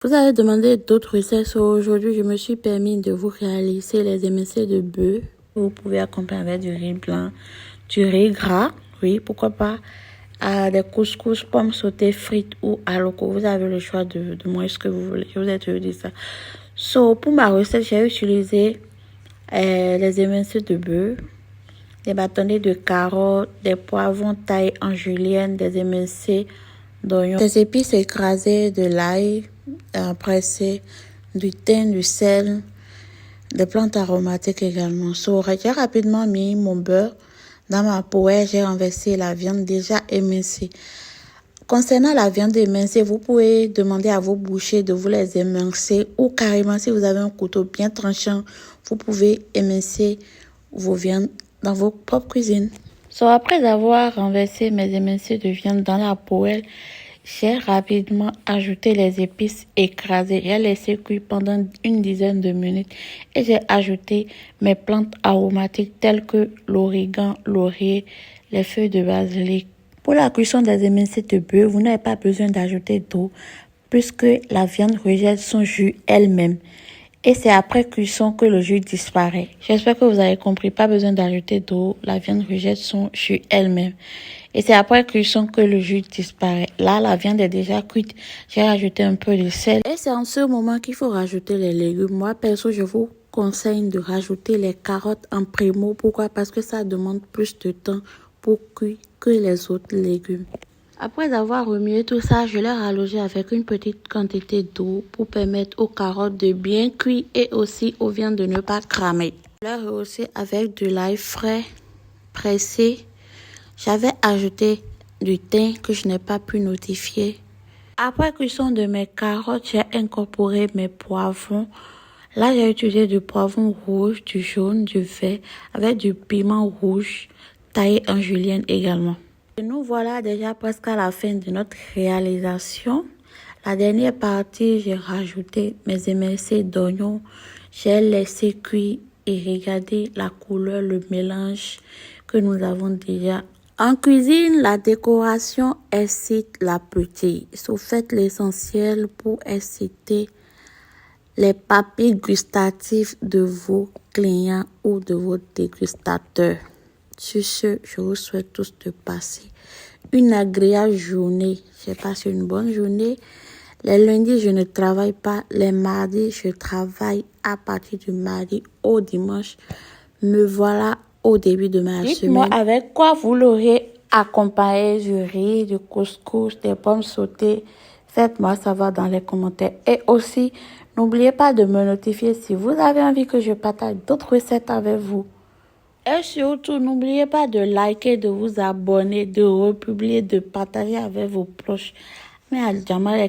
Vous avez demandé d'autres recettes. Aujourd'hui, je me suis permis de vous réaliser les émincés de bœuf. Vous pouvez accompagner avec du riz blanc, du riz gras, oui, pourquoi pas, des couscous, pommes sautées, frites ou aloko. Vous avez le choix de manger ce que vous voulez. Je vous ai toujours dit ça. Pour ma recette, j'ai utilisé les émincés de bœuf, des bâtonnets de carottes, des poivrons taillés en julienne, des émincés d'oignons, des épices écrasées, de l'ail pressé, du thym, du sel, des plantes aromatiques également. J'ai rapidement mis mon beurre dans ma poêle. J'ai renversé la viande déjà émincée. Concernant la viande émincée, vous pouvez demander à vos bouchers de vous les émincer ou carrément si vous avez un couteau bien tranchant, vous pouvez émincer vos viandes dans vos propres cuisines. Après avoir renversé mes émincés de viande dans la poêle, j'ai rapidement ajouté les épices écrasées. J'ai laissé cuire pendant une dizaine de minutes et j'ai ajouté mes plantes aromatiques telles que l'origan, laurier, les feuilles de basilic. Pour la cuisson des émincés de bœuf, vous n'avez pas besoin d'ajouter d'eau puisque la viande rejette son jus elle-même. Et c'est après cuisson que le jus disparaît. J'espère que vous avez compris. Pas besoin d'ajouter d'eau. La viande rejette son jus elle-même. Et c'est après cuisson que le jus disparaît. Là, la viande est déjà cuite. J'ai rajouté un peu de sel. Et c'est en ce moment qu'il faut rajouter les légumes. Moi, perso, je vous conseille de rajouter les carottes en primo. Pourquoi? Parce que ça demande plus de temps pour cuire que les autres légumes. Après avoir remué tout ça, je l'ai rallongé avec une petite quantité d'eau pour permettre aux carottes de bien cuire et aussi aux viandes de ne pas cramer. Je l'ai rehaussé avec de l'ail frais pressé. J'avais ajouté du thym que je n'ai pas pu notifier. Après cuisson de mes carottes, j'ai incorporé mes poivrons. Là, j'ai utilisé du poivron rouge, du jaune, du vert avec du piment rouge taillé en julienne également. Et nous voilà déjà presque à la fin de notre réalisation. La dernière partie, j'ai rajouté mes émincés d'oignons. J'ai laissé cuire et regardez la couleur, le mélange que nous avons déjà. En cuisine, la décoration excite l'appétit. Faites l'essentiel pour exciter les papilles gustatives de vos clients ou de vos dégustateurs. Sur ce, je vous souhaite tous de passer une agréable journée. J'ai passé une bonne journée. Les lundis, je ne travaille pas. Les mardis, je travaille à partir du mardi au dimanche. Me voilà au début de ma semaine. Dites-moi avec quoi vous l'aurez accompagné, du riz, du couscous, des pommes sautées. Faites-moi savoir dans les commentaires. Et aussi, n'oubliez pas de me notifier si vous avez envie que je partage d'autres recettes avec vous. Et surtout, n'oubliez pas de liker, de vous abonner, de republier, de partager avec vos proches. Mais à jamais, les